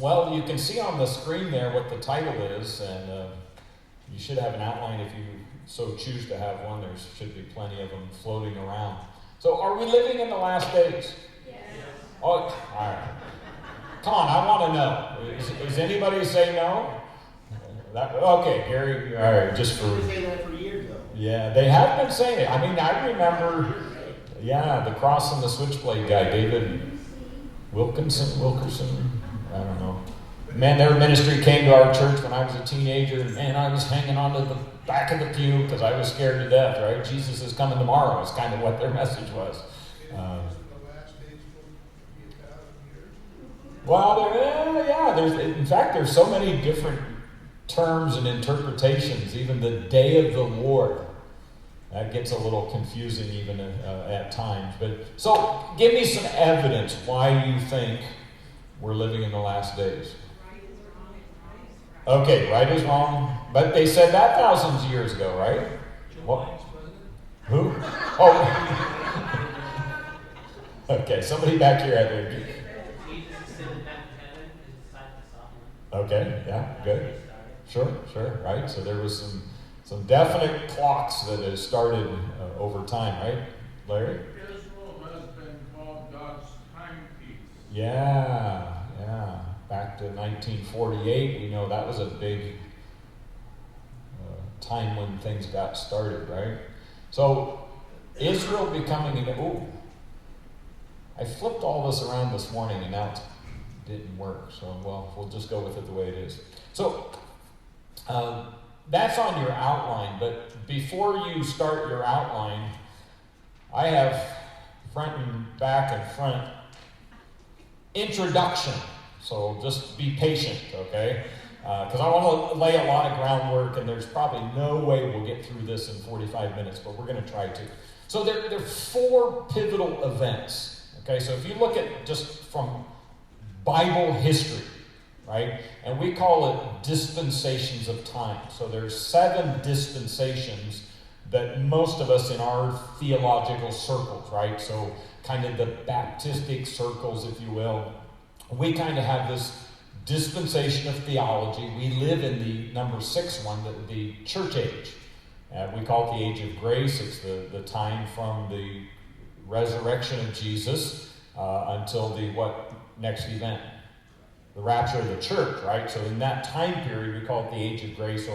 Well, you can see on the screen there what the title is, and you should have an outline if you so choose to have one. There should be plenty of them floating around. So, are we living in the last days? Yes. Oh, all right. Come on, I want to know. Is anybody say no? Okay, Gary, all right, just for... They say that for years, though. Yeah, they have been saying it. I mean, I remember, the cross and the switchblade guy, David Wilkerson, I don't know. Man, their ministry came to our church when I was a teenager, and man, I was hanging onto the back of the pew because I was scared to death, right? Jesus is coming tomorrow is kind of what their message was. There's so many different terms and interpretations, even the day of the Lord. That gets a little confusing even at times. But so, give me some evidence why you think we're living in the last days. Okay, right is wrong. But they said that thousands of years ago, right? What? Who? Oh. Okay, somebody back here. Okay, yeah, good. Sure, right? So there was some definite clocks that have started over time, right, Larry? Israel has been called God's timepiece. Yeah. Back to 1948, we know that was a big time when things got started, right? So Israel becoming I flipped all this around this morning and now it didn't work. So, we'll just go with it the way it is. So that's on your outline, but before you start your outline, I have front and back and front introduction. So just be patient, okay? Because I want to lay a lot of groundwork, and there's probably no way we'll get through this in 45 minutes, but we're going to try to. So there are 4 pivotal events, okay? So if you look at just from Bible history, right? And we call it dispensations of time. So there's 7 dispensations that most of us in our theological circles, right? So kind of the Baptistic circles, if you will, we kind of have this dispensation of theology. We live in the number 6 one, the church age. We call it the age of grace. It's the time from the resurrection of Jesus until the next event? The rapture of the church, right? So in that time period, we call it the age of grace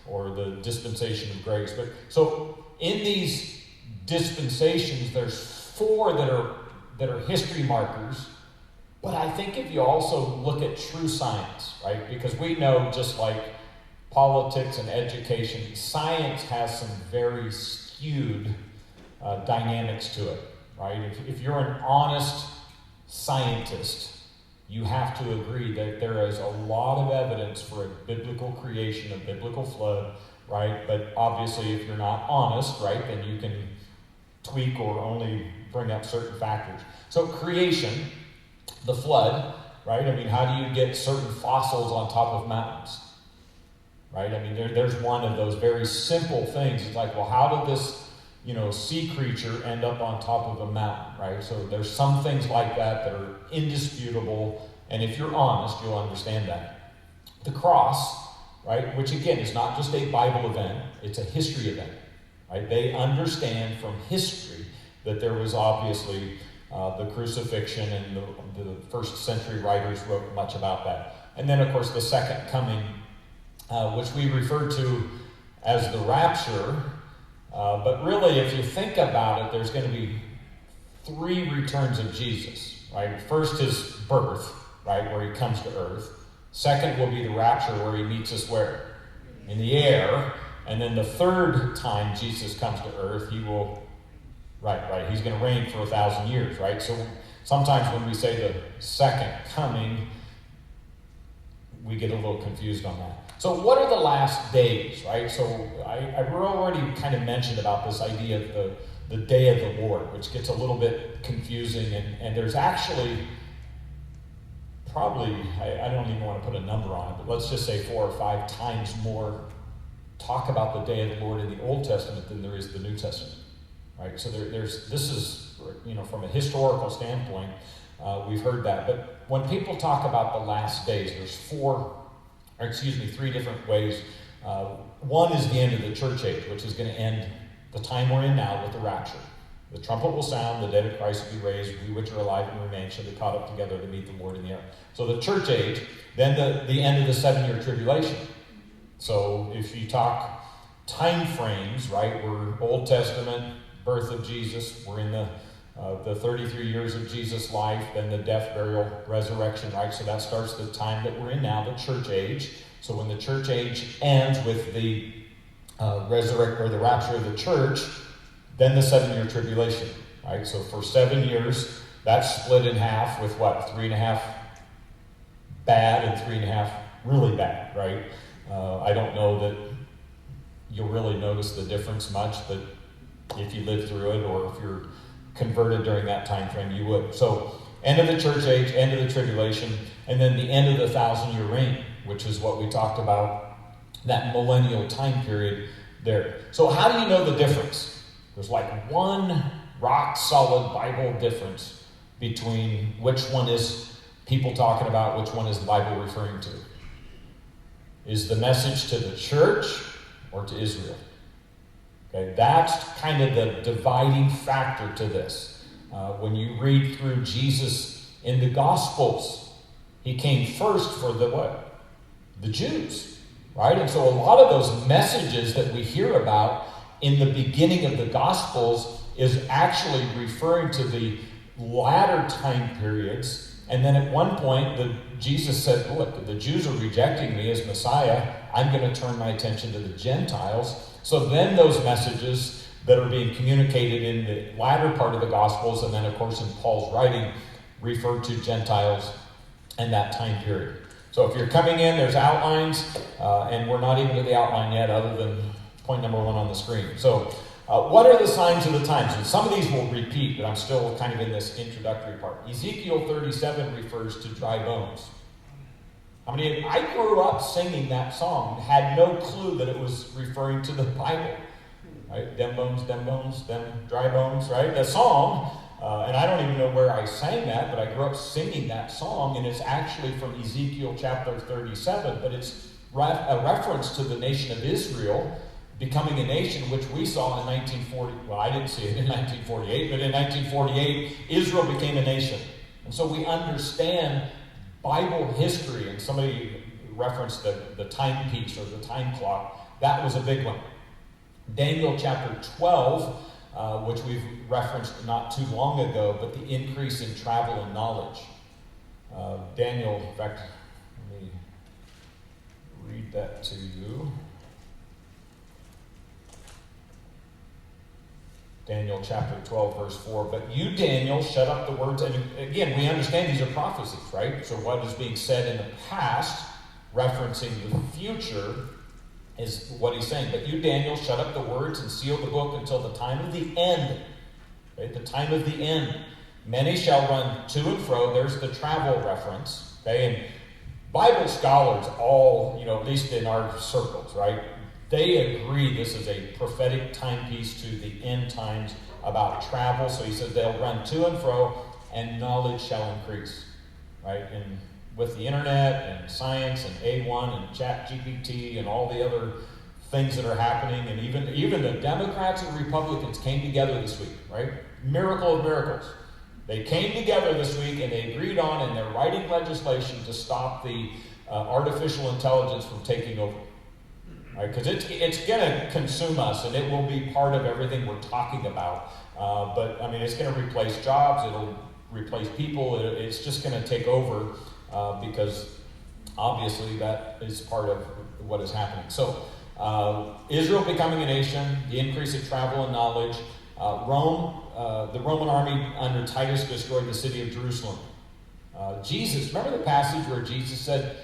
or the dispensation of grace. But so in these dispensations, there's 4 that are history markers. But I think if you also look at true science, right? Because we know, just like politics and education, science has some very skewed dynamics to it, right? If you're an honest scientist, you have to agree that there is a lot of evidence for a biblical creation, a biblical flood, right? But obviously, if you're not honest, right, then you can tweak or only bring up certain factors. So creation, the flood, right? I mean, how do you get certain fossils on top of mountains, right? I mean, there's one of those very simple things. It's like, well, how did this, sea creature end up on top of a mountain, right? So there's some things like that are indisputable, and if you're honest, you'll understand that. The cross, right, which again is not just a Bible event, it's a history event, right? They understand from history that there was obviously the crucifixion, and the first century writers wrote much about that. And then, of course, the second coming, which we refer to as the rapture. But really, if you think about it, there's going to be 3 returns of Jesus, right? First, his birth, right, where he comes to earth. Second will be the rapture, where he meets us where? In the air. And then the third time Jesus comes to earth, he will... Right. He's going to reign for 1,000 years, right? So sometimes when we say the second coming, we get a little confused on that. So what are the last days, right? So I already kind of mentioned about this idea of the day of the Lord, which gets a little bit confusing. And there's actually probably, I don't even want to put a number on it, but let's just say 4 or 5 times more talk about the day of the Lord in the Old Testament than there is the New Testament. Right, so this is, from a historical standpoint, We've heard that. But when people talk about the last days, there's three different ways. One is the end of the church age, which is going to end the time we're in now with the rapture. The trumpet will sound, the dead of Christ will be raised, we which are alive and remain shall be caught up together to meet the Lord in the air. So the church age, then the end of the 7-year tribulation. So if you talk time frames, right, we're Old Testament, birth of Jesus, we're in the 33 years of Jesus' life, then the death, burial, resurrection, right? So that starts the time that we're in now, the church age. So when the church age ends with the the rapture of the church, then the 7-year tribulation, right? So for 7 years, that's split in half with what? 3.5 bad and 3.5 really bad, right? I don't know that you'll really notice the difference much, but if you live through it or if you're converted during that time frame, you would. So end of the church age, end of the tribulation, and then the end of the 1,000-year reign, which is what we talked about, that millennial time period there. So how do you know the difference? There's like one rock-solid Bible difference between which one is people talking about, which one is the Bible referring to. Is the message to the church or to Israel? Okay, that's kind of the dividing factor to this. When you read through Jesus in the Gospels, he came first for the what? The Jews, right? And so a lot of those messages that we hear about in the beginning of the Gospels is actually referring to the latter time periods. And then at one point, Jesus said, look, the Jews are rejecting me as Messiah. I'm going to turn my attention to the Gentiles. So then those messages that are being communicated in the latter part of the Gospels, and then of course in Paul's writing, refer to Gentiles and that time period. So if you're coming in, there's outlines, and we're not even to the outline yet other than point number 1 on the screen. So what are the signs of the times? And some of these will repeat, but I'm still kind of in this introductory part. Ezekiel 37 refers to dry bones. I grew up singing that song, had no clue that it was referring to the Bible. Right? Them bones, them dry bones, right? The song, and I don't even know where I sang that, but I grew up singing that song, and it's actually from Ezekiel chapter 37, but it's a reference to the nation of Israel becoming a nation, which we saw in 1940. Well, I didn't see it in 1948, but in 1948, Israel became a nation. And so we understand Bible history, and somebody referenced the timepiece or the time clock. That was a big one. Daniel chapter 12, which we've referenced not too long ago, but the increase in travel and knowledge. Daniel, in fact, let me read that to you. Daniel chapter 12, verse 4. But you, Daniel, shut up the words. And again, we understand these are prophecies, right? So what is being said in the past, referencing the future, is what he's saying. But you, Daniel, shut up the words and seal the book until the time of the end. Right? The time of the end. Many shall run to and fro. There's the travel reference. Okay? And Bible scholars all, at least in our circles, right? They agree this is a prophetic timepiece to the end times about travel. So he says they'll run to and fro and knowledge shall increase. Right? And with the internet and science and A1 and ChatGPT and all the other things that are happening, and even the Democrats and Republicans came together this week, right? Miracle of miracles. They came together this week and they agreed on, and they're writing legislation to stop the artificial intelligence from taking over. Right? Because it's going to consume us, and it will be part of everything we're talking about. But it's going to replace jobs. It'll replace people. It's just going to take over because obviously that is part of what is happening. So Israel becoming a nation, the increase of travel and knowledge. The Roman army under Titus destroyed the city of Jerusalem. Jesus, remember the passage where Jesus said,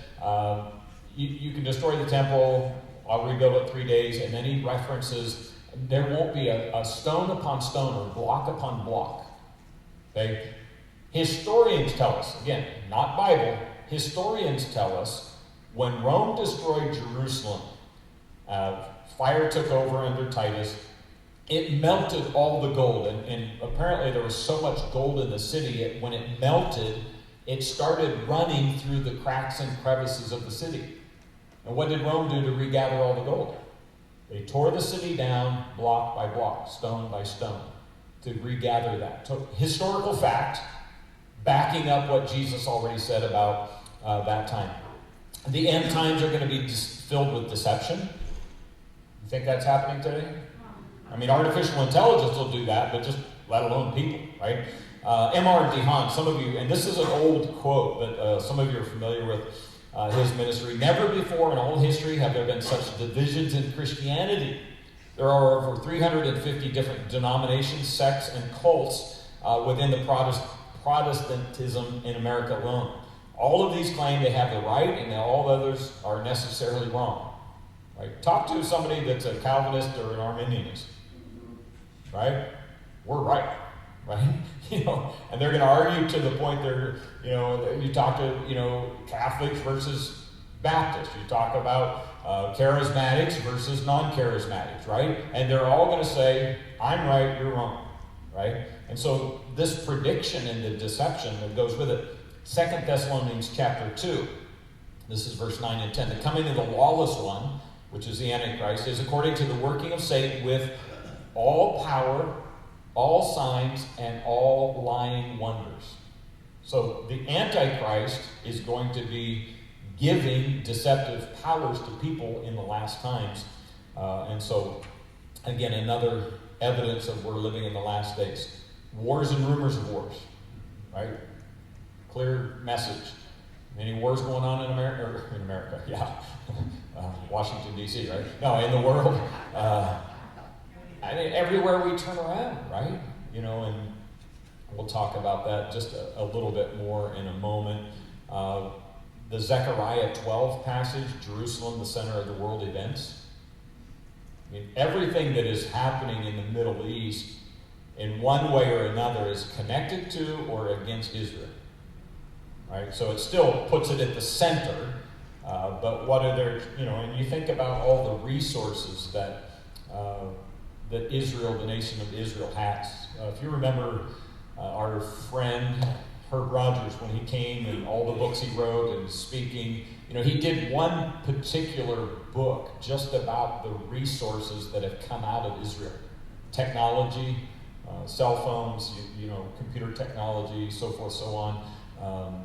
you can destroy the temple, I'll rebuild it 3 days, and then he references there won't be a stone upon stone or block upon block. Okay? Historians tell us, again, not Bible, historians tell us when Rome destroyed Jerusalem, fire took over under Titus, it melted all the gold. And apparently there was so much gold in the city, when it melted, it started running through the cracks and crevices of the city. And what did Rome do to regather all the gold? They tore the city down block by block, stone by stone, to regather that. Historical fact, backing up what Jesus already said about that time. The end times are going to be filled with deception. You think that's happening today? I mean, artificial intelligence will do that, but just let alone people, right? M.R. DeHaan, some of you, and this is an old quote, but some of you are familiar with his ministry. Never before in all history have there been such divisions in Christianity. There are over 350 different denominations, sects, and cults within the Protestantism in America alone. All of these claim they have the right, and all others are necessarily wrong. Right? Talk to somebody that's a Calvinist or an Arminianist. Right? We're right. Right? And they're going to argue to the point you talk to, Catholics versus Baptists. You talk about charismatics versus non-charismatics, right? And they're all going to say, I'm right, you're wrong, right? And so this prediction and the deception that goes with it, 2 Thessalonians chapter 2, this is verse 9 and 10. The coming of the lawless one, which is the Antichrist, is according to the working of Satan with all power, all signs, and all lying wonders. So the Antichrist is going to be giving deceptive powers to people in the last times. And so, again, another evidence of we're living in the last days. Wars and rumors of wars, right? Clear message. Any wars going on in America? Yeah. Washington, D.C., right? No, in the world. Everywhere we turn around, right? And we'll talk about that just a little bit more in a moment. The Zechariah 12 passage, Jerusalem, the center of the world events. I mean, everything that is happening in the Middle East, in one way or another, is connected to or against Israel. Right? So it still puts it at the center, but what are there, and you think about all the resources that Israel, the nation of Israel, has. If you remember our friend Herb Rogers, when he came and all the books he wrote and speaking, he did one particular book just about the resources that have come out of Israel. Technology, cell phones, computer technology, so forth, so on.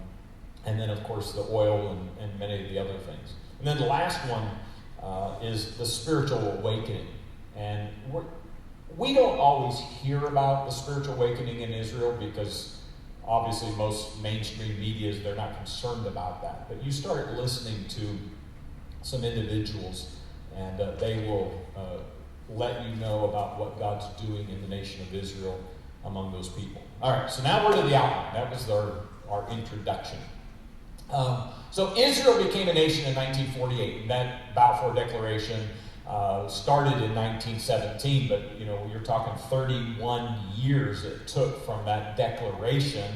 And then, of course, the oil and many of the other things. And then the last one is the spiritual awakening. And we don't always hear about the spiritual awakening in Israel because obviously most mainstream media, they're not concerned about that. But you start listening to some individuals and they will let you know about what God's doing in the nation of Israel among those people. All right, so now we're to the outline. That was our introduction. So Israel became a nation in 1948. That Balfour Declaration started in 1917, but you're talking 31 years it took from that declaration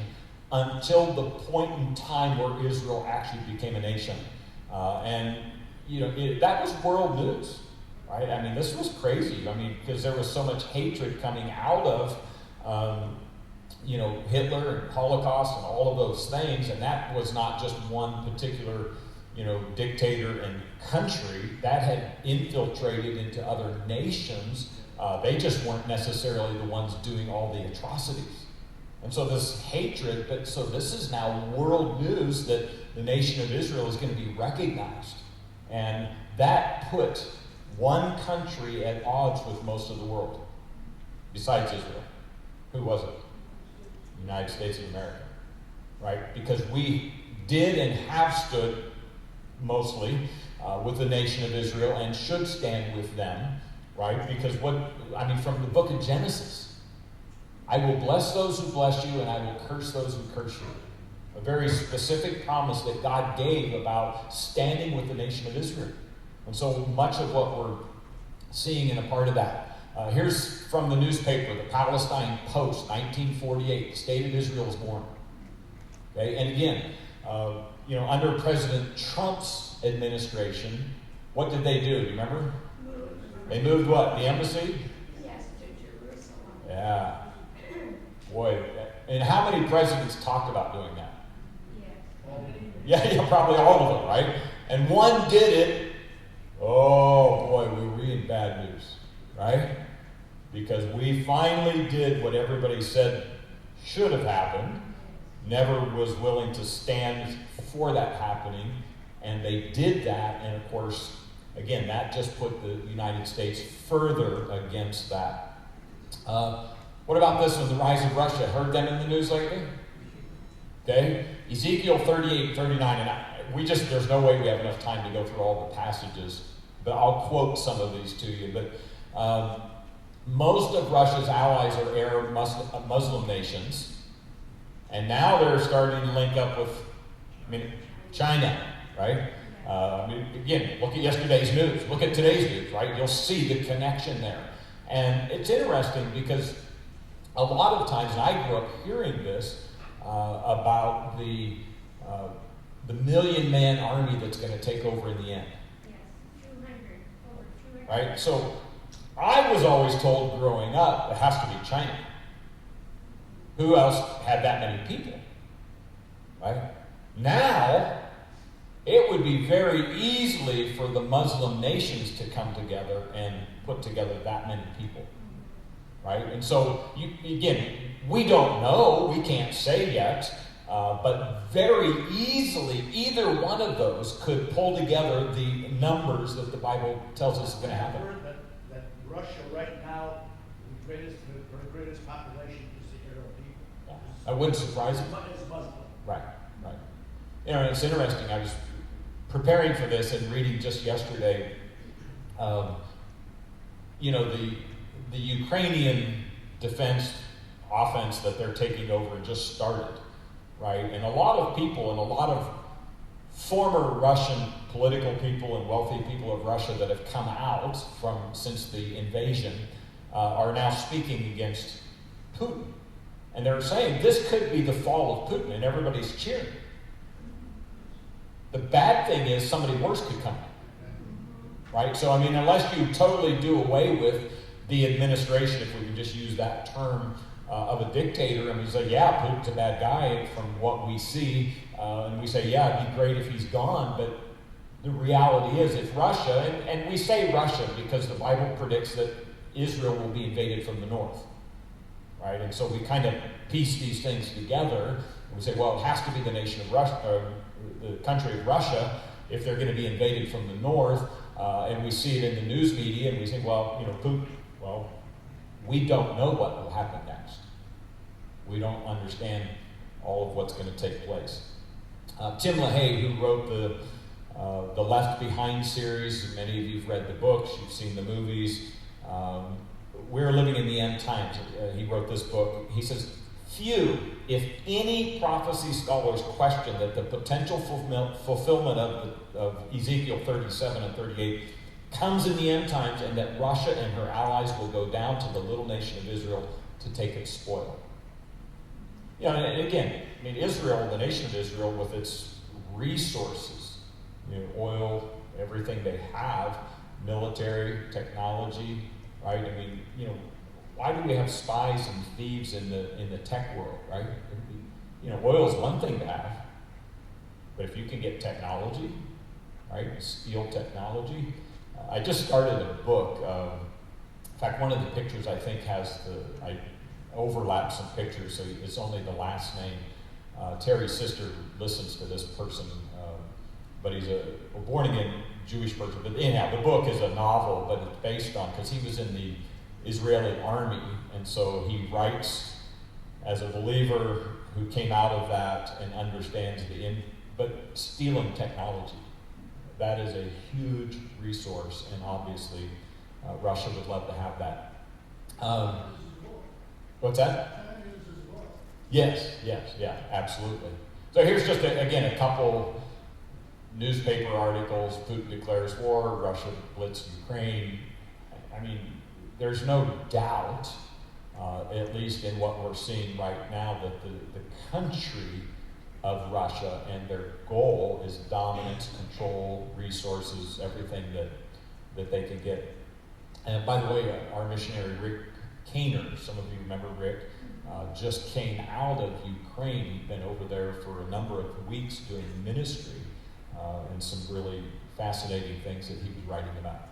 until the point in time where Israel actually became a nation. That was world news, right? I mean, this was crazy. I mean, because there was so much hatred coming out of Hitler and Holocaust and all of those things, and that was not just one particular, dictator and country. That had infiltrated into other nations. They just weren't necessarily the ones doing all the atrocities. And so this hatred, so this is now world news that the nation of Israel is going to be recognized. And that put one country at odds with most of the world, besides Israel. Who was it? United States of America, right? Because we did and have stood mostly with the nation of Israel and should stand with them, right? Because from the book of Genesis, I will bless those who bless you and I will curse those who curse you. A very specific promise that God gave about standing with the nation of Israel. And so much of what we're seeing in a part of that. Here's from the newspaper, the Palestine Post, 1948. The state of Israel was born. Okay, and again, under President Trump's administration, what did they do? Do you remember? They moved what? The embassy? Yes, to Yeah. Boy, and how many presidents talked about doing that? Yeah, probably all of them, right? And one did it. Oh boy, we were in bad news, right? Because we finally did what everybody said should have happened, never was willing to stand for that happening, and they did that, and of course, again, that just put the United States further against that. What about this one, the rise of Russia? Heard them in the news lately? Okay, Ezekiel 38, 39, and there's no way we have enough time to go through all the passages, but I'll quote some of these to you. But most of Russia's allies are Arab Muslim nations, and now they're starting to link up with, China, right? Again, look at yesterday's news, look at today's news, right? You'll see the connection there. And it's interesting because a lot of times, and I grew up hearing this, about the million-man army that's going to take over in the end. Yes, 200, over 200. Right? So I was always told growing up, it has to be China. Who else had that many people? Right? Now, it would be very easily for the Muslim nations to come together and put together that many people. Right? And so, again, we don't know, we can't say yet, but very easily, either one of those could pull together the numbers that the Bible tells us is going to happen. I've heard that Russia right now, her greatest population is the Arab people. Yeah. That wouldn't surprise me. It's Muslim. Right. It's interesting. I was preparing for this and reading just yesterday, the Ukrainian defense offense that they're taking over just started, right? And a lot of people and a lot of former Russian political people and wealthy people of Russia that have come out since the invasion are now speaking against Putin. And they're saying this could be the fall of Putin, and everybody's cheering. The bad thing is somebody worse could come in, right? So, unless you totally do away with the administration, if we can just use that term, of a dictator, and we say, yeah, Putin's a bad guy from what we see, and we say, yeah, it'd be great if he's gone, but the reality is if Russia, and we say Russia because the Bible predicts that Israel will be invaded from the north, right? And so we kind of piece these things together, and we say, well, it has to be the nation of Russia, the country of Russia, if they're going to be invaded from the north, and we see it in the news media, and we say, well, Putin, we don't know what will happen next. We don't understand all of what's going to take place. Tim LaHaye, who wrote the Left Behind series, many of you have read the books, you've seen the movies. We're living in the end times. He wrote this book. He says, few, if any, prophecy scholars question that the potential fulfillment of Ezekiel 37 and 38 comes in the end times, and that Russia and her allies will go down to the little nation of Israel to take its spoil. And again, Israel, the nation of Israel, with its resources, oil, everything they have, military, technology, right? Why do we have spies and thieves in the tech world, right? Oil is one thing to have, but if you can get technology, right, steal technology. I just started a book. In fact, one of the pictures I think I overlap some pictures, so it's only the last name. Terry's sister listens to this person, but he's a born-again Jewish person. But anyhow, the book is a novel, but it's based on, because he was in the Israeli army, and so he writes as a believer who came out of that and understands but stealing technology. That is a huge resource, and obviously Russia would love to have that. What's that? Yes, yeah, absolutely. So here's just, again, a couple newspaper articles. Putin declares war, Russia blitzed Ukraine. There's no doubt, at least in what we're seeing right now, that the country of Russia and their goal is dominance, control, resources, everything that they can get. And by the way, our missionary Rick Kaner, some of you remember Rick, just came out of Ukraine. He'd been over there for a number of weeks doing ministry and some really fascinating things that he was writing about.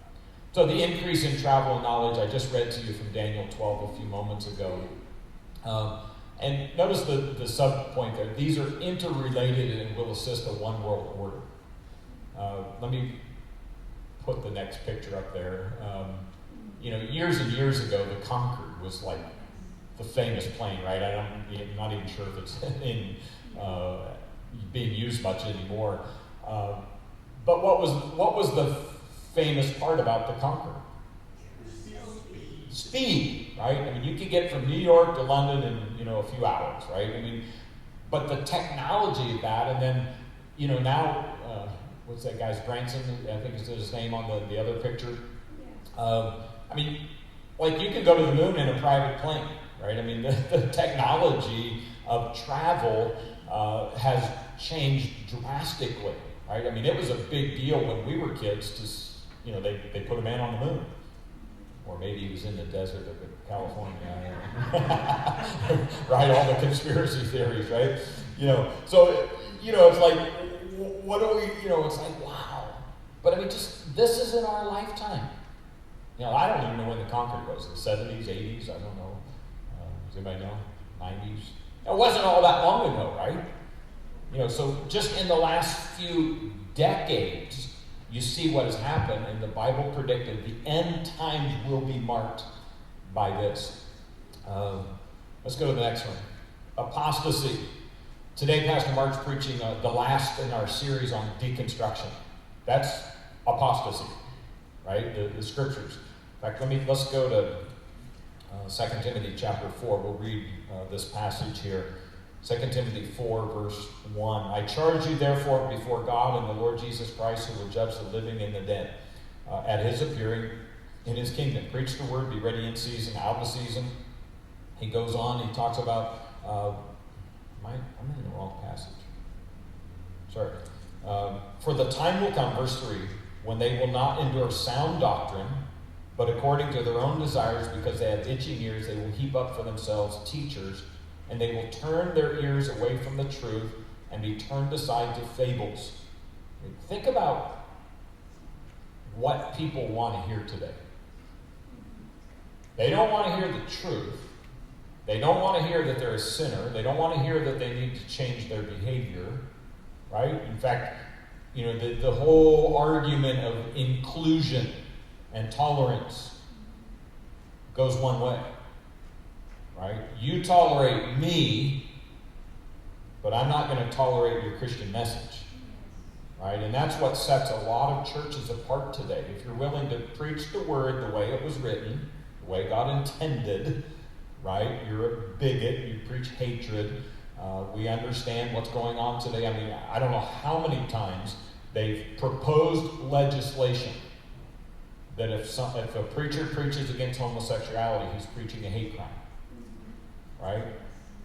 So the increase in travel and knowledge, I just read to you from Daniel 12 a few moments ago. And notice the sub-point there. These are interrelated and will assist a one world order. Let me put the next picture up there. Years and years ago, the Concorde was like the famous plane, right? I'm not even sure if it's being used much anymore. But what was the famous part about the Concorde? Speed, right? I mean, you could get from New York to London in a few hours, right? I mean, but the technology of that, and then now what's that guy's Branson? I think is his name on the other picture. I mean, like you can go to the moon in a private plane, right? I mean, the technology of travel has changed drastically, right? I mean, it was a big deal when we were kids to, they put a man on the moon. Or maybe he was in the desert of California. Right? All the conspiracy theories, right? So, it's like, what do we, it's like, wow. But I mean, this is in our lifetime. I don't even know when the Concorde was, the 70s, 80s, I don't know. Does anybody know? 90s? It wasn't all that long ago, right? So just in the last few decades, you see what has happened, and the Bible predicted the end times will be marked by this. Let's go to the next one. Apostasy. Today, Pastor Mark's preaching the last in our series on deconstruction. That's apostasy, right? The scriptures. In fact, let's go to 2 Timothy chapter 4. We'll read this passage here. 2 Timothy 4, verse 1. I charge you, therefore, before God and the Lord Jesus Christ, who will judge the living and the dead, at his appearing in his kingdom. Preach the word, be ready in season, out of season. He goes on, he talks about, I'm in the wrong passage. Sorry. For the time will come, verse 3, when they will not endure sound doctrine, but according to their own desires, because they have itching ears, they will heap up for themselves teachers, and they will turn their ears away from the truth and be turned aside to fables. Think about what people want to hear today. They don't want to hear the truth. They don't want to hear that they're a sinner. They don't want to hear that they need to change their behavior, right? In fact, the whole argument of inclusion and tolerance goes one way. Right? You tolerate me, but I'm not going to tolerate your Christian message. Right? And that's what sets a lot of churches apart today. If you're willing to preach the word the way it was written, the way God intended, right? You're a bigot. You preach hatred. We understand what's going on today. I mean, I don't know how many times they've proposed legislation that if a preacher preaches against homosexuality, he's preaching a hate crime. Right?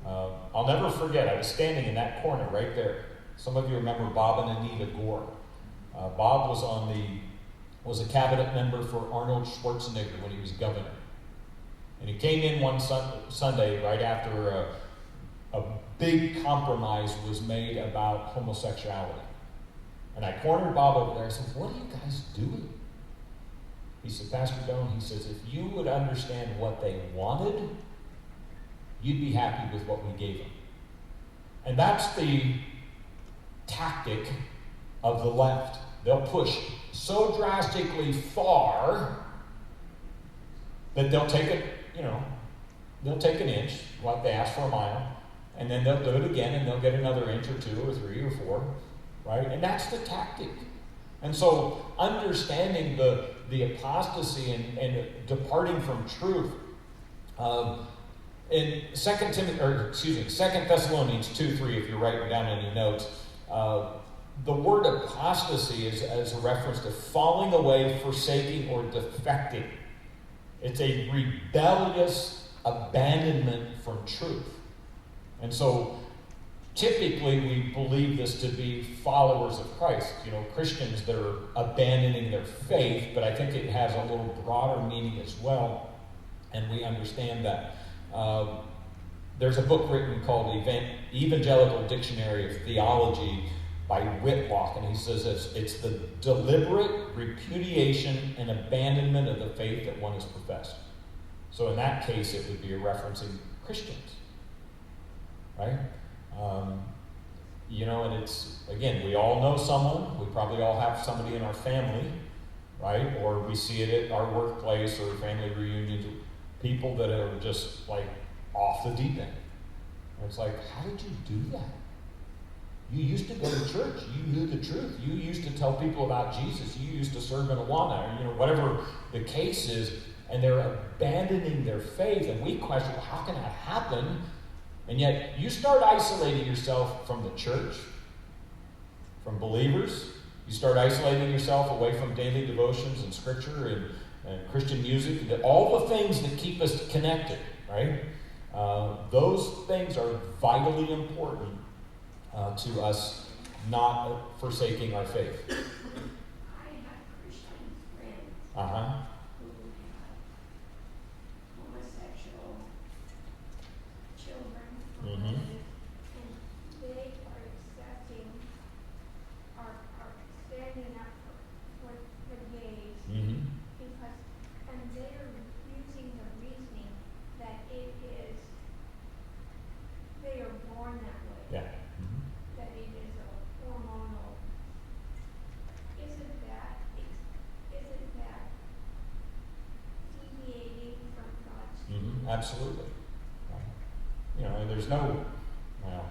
I'll never forget, I was standing in that corner right there. Some of you remember Bob and Anita Gore. Bob was a cabinet member for Arnold Schwarzenegger when he was governor. And he came in one Sunday right after a big compromise was made about homosexuality. And I cornered Bob over there. I said, what are you guys doing? He said, Pastor Doan, he says, if you would understand what they wanted, you'd be happy with what we gave them. And that's the tactic of the left. They'll push so drastically far that they'll take it, they'll take an inch, like they ask for a mile, and then they'll do it again, and they'll get another inch or 2 or 3 or 4, right? And that's the tactic. And so understanding the apostasy and departing from truth, in 2 Thessalonians 2:3, if you're writing down any notes, the word apostasy is as a reference to falling away, forsaking, or defecting. It's a rebellious abandonment from truth. And so typically we believe this to be followers of Christ. Christians that are abandoning their faith, but I think it has a little broader meaning as well. and we understand that. There's a book written called Evangelical Dictionary of Theology by Whitlock, and he says it's the deliberate repudiation and abandonment of the faith that one has professed. So in that case, it would be referencing Christians, right? And it's, again, we all know someone. We probably all have somebody in our family, right? Or we see it at our workplace or family reunions, people that are just like off the deep end. And it's like, how did you do that? You used to go to church. You knew the truth. You used to tell people about Jesus. You used to serve in Awana, or whatever the case is, and they're abandoning their faith. And we question, well, how can that happen? And yet, you start isolating yourself from the church, from believers. You start isolating yourself away from daily devotions and scripture and Christian music, all the things that keep us connected, right? Those things are vitally important to us not forsaking our faith. I have Christian friends Uh-huh. who have homosexual children, Mhm. and they are accepting, are standing up for gays Mm-hmm. because, and they are using the reasoning that it is, they are born that way. Yeah. Mm-hmm. That it is a hormonal. Isn't that deviating from God's truth? Mm-hmm. Absolutely. And there's no, well,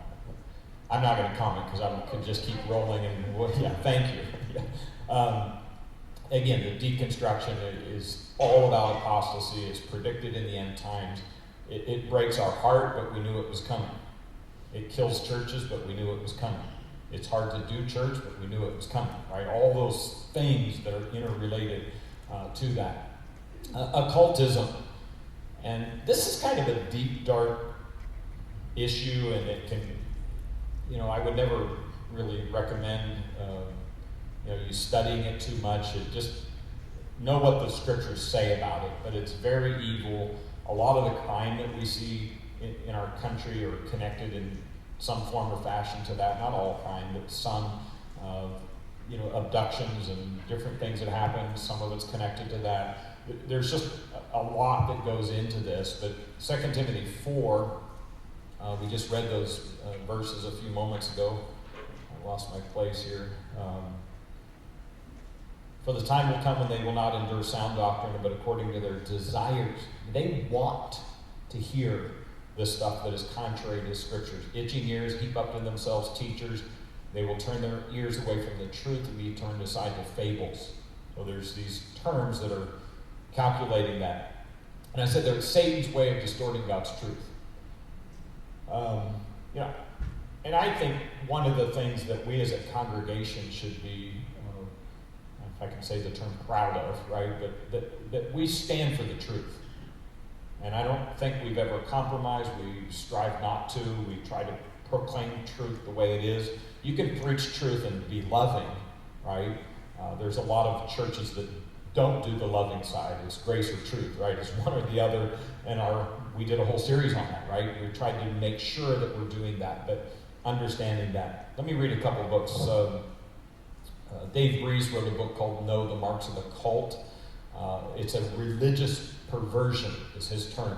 I'm not going to comment because I could just keep rolling and, well, yeah, thank you. Yeah. Again, the deconstruction is all about apostasy. It's predicted in the end times. It breaks our heart, but we knew it was coming. It kills churches, but we knew it was coming. It's hard to do church, but we knew it was coming, right? All those things that are interrelated to that. Occultism. And this is kind of a deep, dark issue, and it can, I would never really recommend, you studying it too much. It just know what the scriptures say about it, but it's very evil. A lot of the crime that we see in our country are connected in some form or fashion to that. Not all crime, but some, abductions and different things that happen. Some of it's connected to that. There's just a lot that goes into this. But 2 Timothy 4, we just read those verses a few moments ago. I lost my place here. For the time will come when they will not endure sound doctrine, but according to their desires. They want to hear this stuff that is contrary to Scriptures. Itching ears heap up to themselves teachers. They will turn their ears away from the truth and be turned aside to fables. So there's these terms that are calculating that. And I said there's Satan's way of distorting God's truth. And I think one of the things that we as a congregation should be, if I can say the term proud of, right, that we stand for the truth. And I don't think we've ever compromised. We strive not to. We try to proclaim truth the way it is. You can preach truth and be loving, right? There's a lot of churches that don't do the loving side. It's grace or truth, right? It's one or the other. And we did a whole series on that, right? We tried to make sure that we're doing that, but understanding that. Let me read a couple of books. Dave Breeze wrote a book called Know the Marks of the Cult. It's a religious perversion, is his term.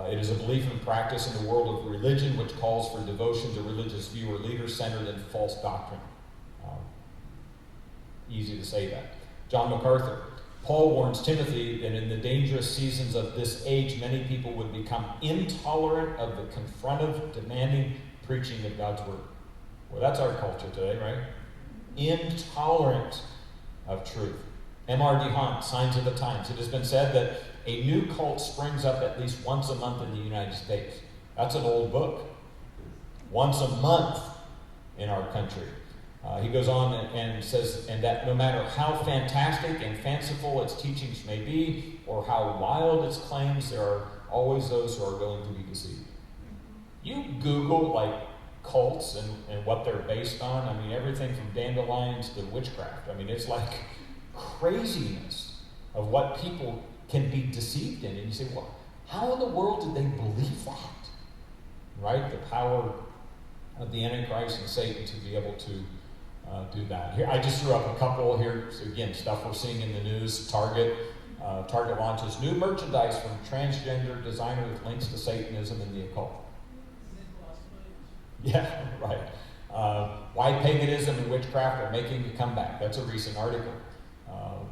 It is a belief and practice in the world of religion which calls for devotion to religious view or leaders centered in false doctrine. Easy to say that. John MacArthur. Paul warns Timothy that in the dangerous seasons of this age, many people would become intolerant of the confrontive, demanding preaching of God's word. Well, that's our culture today, right? Intolerant of truth. M.R.D. Hunt, Signs of the Times. It has been said that a new cult springs up at least once a month in the United States. That's an old book. Once a month in our country. He goes on and says, and that no matter how fantastic and fanciful its teachings may be, or how wild its claims, there are always those who are willing to be deceived. You Google cults and what they're based on. I mean, everything from dandelions to witchcraft. I mean, it's like craziness of what people can be deceived in. And you say, well, how in the world did they believe that? Right? The power of the Antichrist and Satan to be able to do that. Here, I just threw up a couple here. So again, stuff we're seeing in the news. Target launches new merchandise from transgender designer with links to Satanism and the occult. Yeah, right. Why paganism and witchcraft are making a comeback. That's a recent article.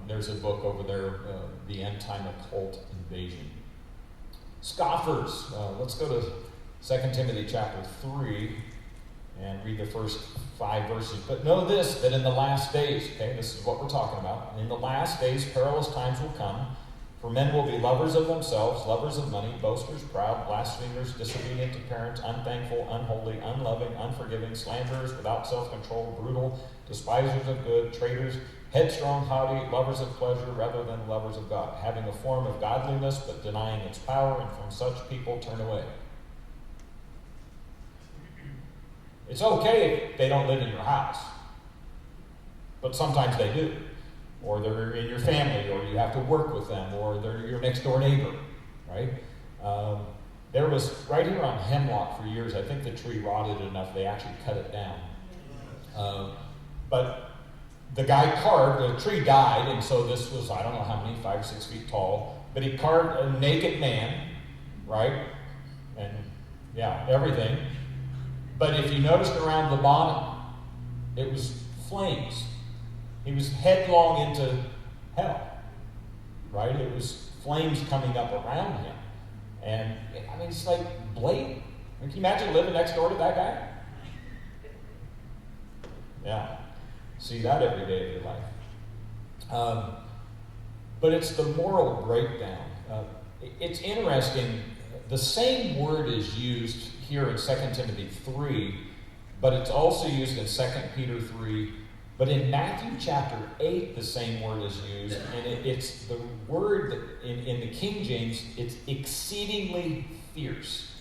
There's a book over there, The End Time Occult Invasion. Scoffers. Let's go to 2 Timothy chapter 3 and read the first 5 verses. But know this, that in the last days, okay, this is what we're talking about. In the last days, perilous times will come. For men will be lovers of themselves, lovers of money, boasters, proud, blasphemers, disobedient to parents, unthankful, unholy, unloving, unforgiving, slanderers, without self-control, brutal, despisers of good, traitors, headstrong, haughty, lovers of pleasure rather than lovers of God, having a form of godliness but denying its power, and from such people turn away. It's okay if they don't live in your house, but sometimes they do. Or they're in your family, or you have to work with them, or they're your next door neighbor, right? There was, right here on Hemlock for years, I think the tree rotted enough, they actually cut it down. But the guy carved, the tree died, and so this was, I don't know how many, 5 or 6 feet tall, but he carved a naked man, right? And yeah, everything. But if you noticed around the bottom, it was flames. He was headlong into hell, right? It was flames coming up around him. And, I mean, it's like blatant. Can you imagine living next door to that guy? Yeah. See that every day of your life. But it's the moral breakdown. It's interesting. The same word is used here in 2 Timothy 3, but it's also used in 2 Peter 3. But in Matthew chapter 8, the same word is used, and it's the word that in the King James, it's exceedingly fierce.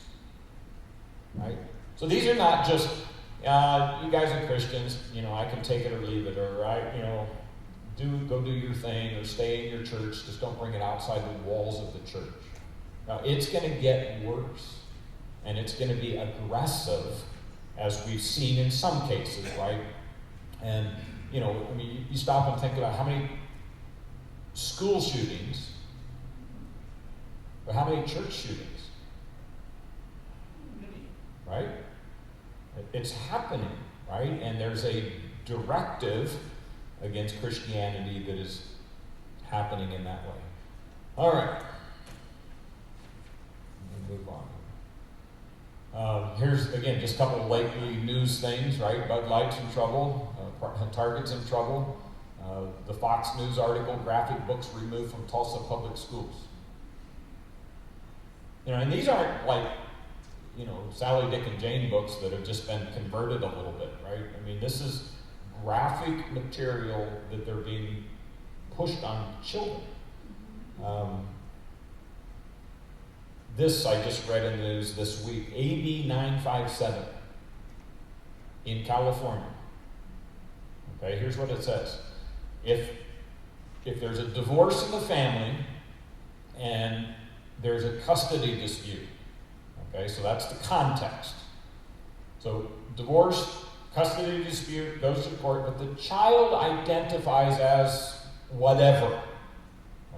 Right? So these are not just, you guys are Christians, I can take it or leave it, or go do your thing, or stay in your church, just don't bring it outside the walls of the church. Now, it's going to get worse, and it's going to be aggressive, as we've seen in some cases, right? And, you stop and think about how many school shootings, or how many church shootings, right? It's happening, right? And there's a directive against Christianity that is happening in that way. All right. Move on. Here's, again, just a couple of lately news things, right? Bud Light's in trouble. Target's in trouble. The Fox News article, graphic books removed from Tulsa public schools. And these aren't like, Sally, Dick, and Jane books that have just been converted a little bit, right? I mean, this is graphic material that they're being pushed on children. This I just read in the news this week. AB 957 in California. Okay, here's what it says. If there's a divorce in the family and there's a custody dispute, okay, so that's the context. So divorce, custody dispute, goes to court, but the child identifies as whatever.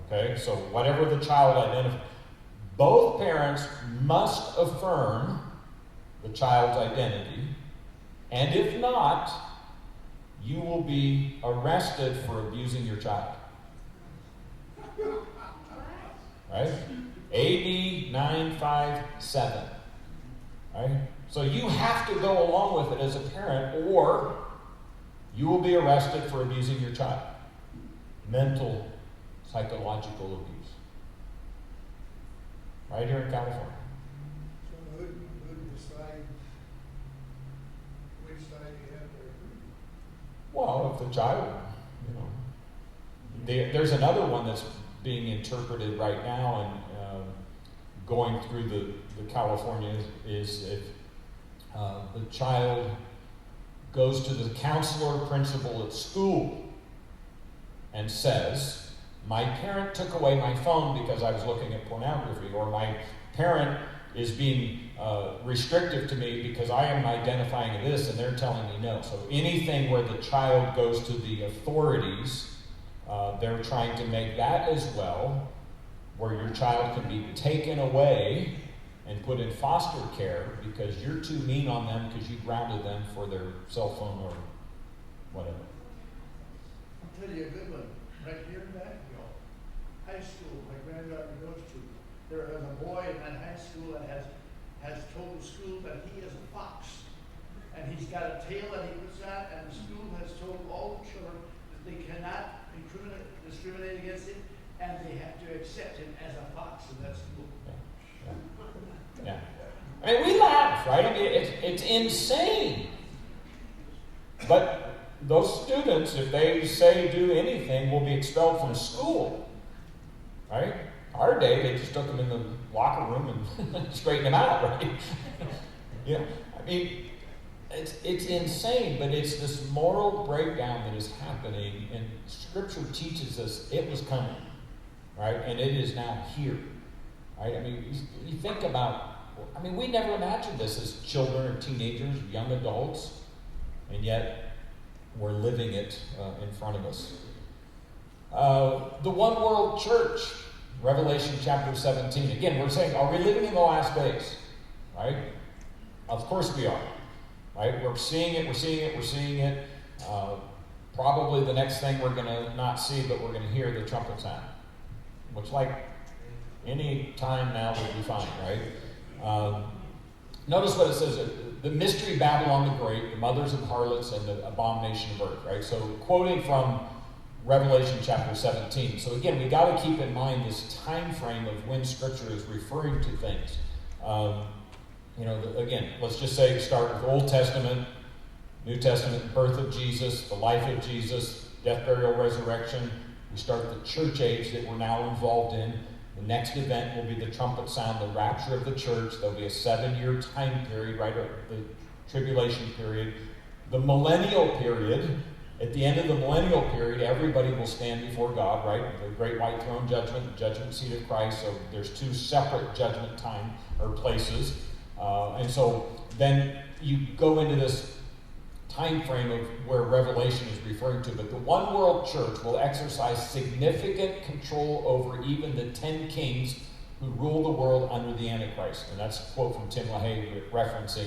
Okay, so whatever the child identifies. Both parents must affirm the child's identity, and if not, you will be arrested for abusing your child. Right? AB 957. Right? So you have to go along with it as a parent, or you will be arrested for abusing your child. Mental, psychological abuse. Right here in California. So who decides which side you have to agree? Well, if the child, there's another one that's being interpreted right now and going through the California is if the child goes to the counselor principal at school and says, my parent took away my phone because I was looking at pornography, or my parent is being restrictive to me because I am identifying this and they're telling me no. So anything where the child goes to the authorities, they're trying to make that as well, where your child can be taken away and put in foster care because you're too mean on them because you grounded them for their cell phone or whatever. I'll tell you a good one. Right here in Vacaville, high school, my granddaughter goes to. There is a boy in that high school that has told the school that he is a fox. And he's got a tail that he puts on, and the school has told all the children that they cannot discriminate against him, and they have to accept him as a fox in that school. Yeah. I mean, we laugh, right? I mean, it's insane. But those students, if they say do anything, will be expelled from school, right? Our day, they just took them in the locker room and straightened them out, right? Yeah, I mean, it's insane, but it's this moral breakdown that is happening, and Scripture teaches us it was coming, right? And it is now here, right? I mean, you think about, I mean, we never imagined this as children or teenagers, young adults, and yet we're living it in front of us. The one world church, Revelation chapter 17. Again, we're saying, are we living in the last days? Right? Of course we are. Right? We're seeing it. Probably the next thing we're going to not see, but we're going to hear the trumpet sound. Which, like, any time now would be fine, right? Notice what it says. The mystery Babylon the Great, the mothers of harlots and the abomination of earth, right? So quoting from Revelation chapter 17. So again, we got to keep in mind this time frame of when Scripture is referring to things. Again, let's just say start with Old Testament, New Testament, birth of Jesus, the life of Jesus, death, burial, resurrection. We start the church age that we're now involved in. The next event will be the trumpet sound, the rapture of the church. There'll be a 7-year time period, right? The tribulation period. The millennial period. At the end of the millennial period, everybody will stand before God, right? The great white throne judgment, the judgment seat of Christ. So there's 2 separate judgment time or places. And so then you go into this time frame of where Revelation is referring to, but the one world church will exercise significant control over even the 10 kings who rule the world under the Antichrist. And that's a quote from Tim LaHaye referencing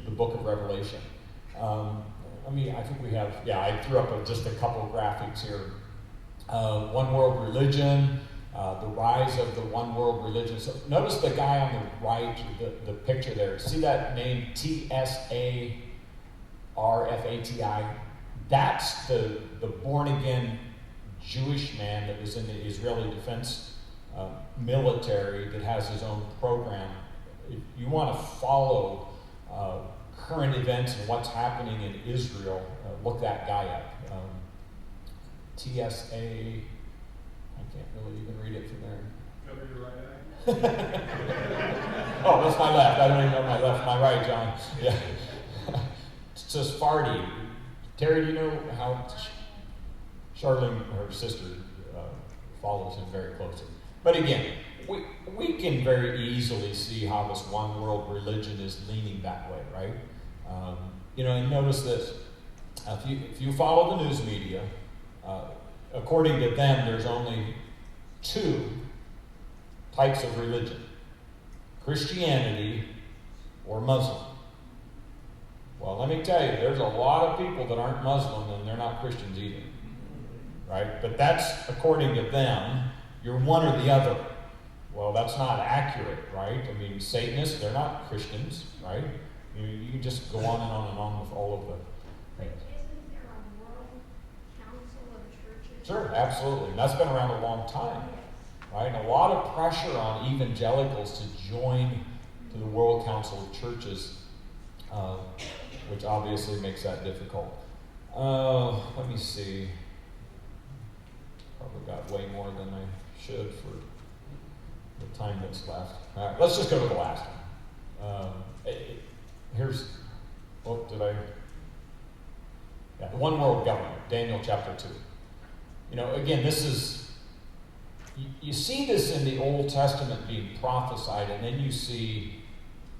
the book of Revelation. I think we have, I threw up just a couple of graphics here. One world religion, the rise of the one world religion. So notice the guy on the right, the picture there. See that name, TSA? RFATI, that's the born-again Jewish man that was in the Israeli Defense military that has his own program. If you want to follow current events and what's happening in Israel, look that guy up. TSA, I can't really even read it from there. Cover your right eye. Oh, that's my left. I don't even know my left, my right, John. Yeah. Sephardi. Terry, do you know how Charlene, her sister, follows him very closely? But again, we can very easily see how this one world religion is leaning that way, right? And notice this. If you follow the news media, according to them, there's only 2 types of religion: Christianity or Muslim. Well, let me tell you, there's a lot of people that aren't Muslim and they're not Christians either, right? But that's according to them. You're one or the other. Well, that's not accurate, right? I mean, Satanists, they're not Christians, right? You can just go on and on and on with all of the But things. isn't there a world council of churches? Sure, absolutely. And that's been around a long time, right? And a lot of pressure on evangelicals to join to the World Council of Churches, which obviously makes that difficult. Let me see. Probably got way more than I should for the time that's left. All right, let's just go to the last one. The one world government, Daniel chapter 2. Again, this is you see this in the Old Testament being prophesied, and then you see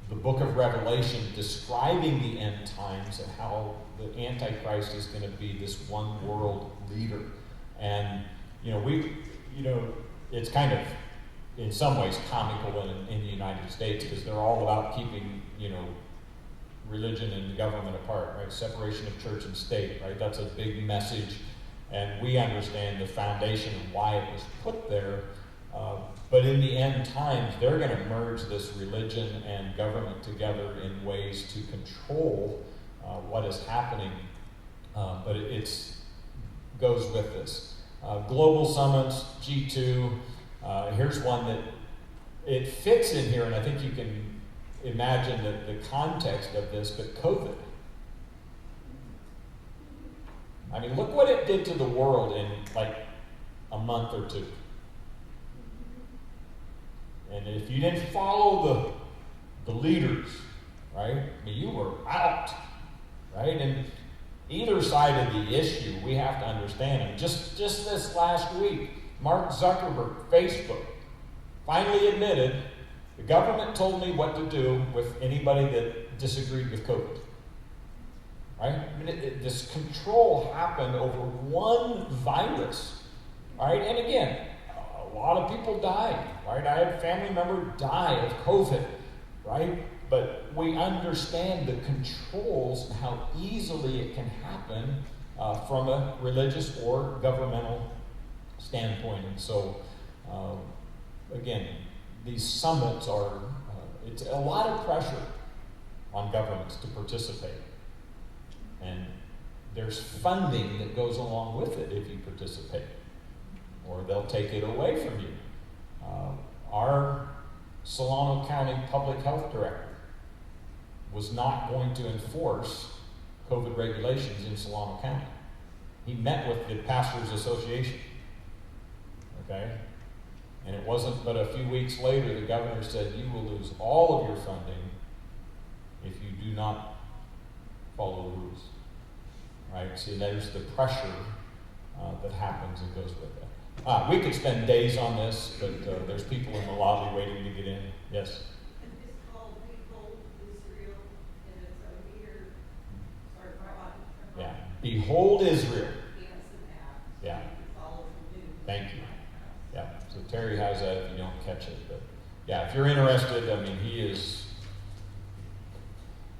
the book of Revelation describing the end times and how the Antichrist is going to be this one world leader. And, it's kind of, in some ways, comical in the United States because they're all about keeping, religion and government apart, right? Separation of church and state, right? That's a big message. And we understand the foundation and why it was put there. But in the end times, they're going to merge this religion and government together in ways to control what is happening. But it goes with this. Global summits, G2. Here's one that it fits in here, and I think you can imagine the context of this, but COVID. I mean, look what it did to the world in like a month or two. And if you didn't follow the leaders, right? I mean, you were out, right? And either side of the issue, we have to understand. And just this last week, Mark Zuckerberg, Facebook, finally admitted the government told me what to do with anybody that disagreed with COVID. Right? I mean, this control happened over one virus. Right? And again, a lot of people died. Right? I had a family member die of COVID. Right? But we understand the controls and how easily it can happen from a religious or governmental standpoint. And so, again, these summits are, it's a lot of pressure on governments to participate. And there's funding that goes along with it if you participate, or they'll take it away from you. Our Solano County Public Health Director was not going to enforce COVID regulations in Solano County. He met with the Pastors Association. Okay? And it wasn't but a few weeks later the governor said, you will lose all of your funding if you do not follow the rules. Right? See, there's the pressure that happens and goes with it. We could spend days on this, but there's people in the lobby waiting to get in. Yes? It's called Behold Israel, and it's over here. Sorry, Yeah. Behold Israel. Yeah. Follow the news. Thank you. Yeah. So Terry has that if you don't catch it. But yeah, if you're interested, I mean, he is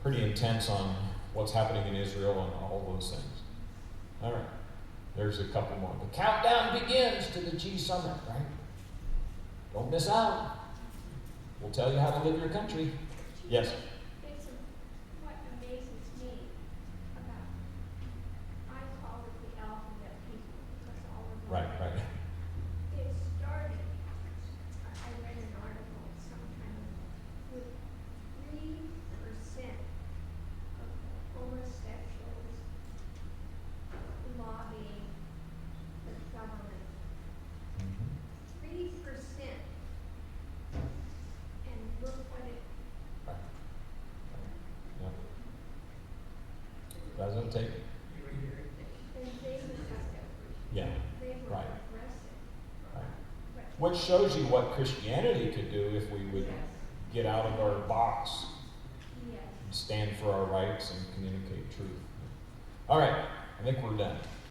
pretty intense on what's happening in Israel and all those things. All right. There's a couple more. The countdown begins to the G Summit, right? Don't miss out. We'll tell you how to live your country. Yes? It's what amazes me about, I call it the alphabet people, because all of them. Right. It started, I read an article sometime with 3% of homosexuals lobbying the government. 3%. And look what it, Right. Yep. Doesn't take. and they were, Yeah. they were Right. aggressive. Right. But Which shows you what Christianity could do if we would yes, get out of our box yes. and stand for our rights and communicate truth. All right, I think we're done.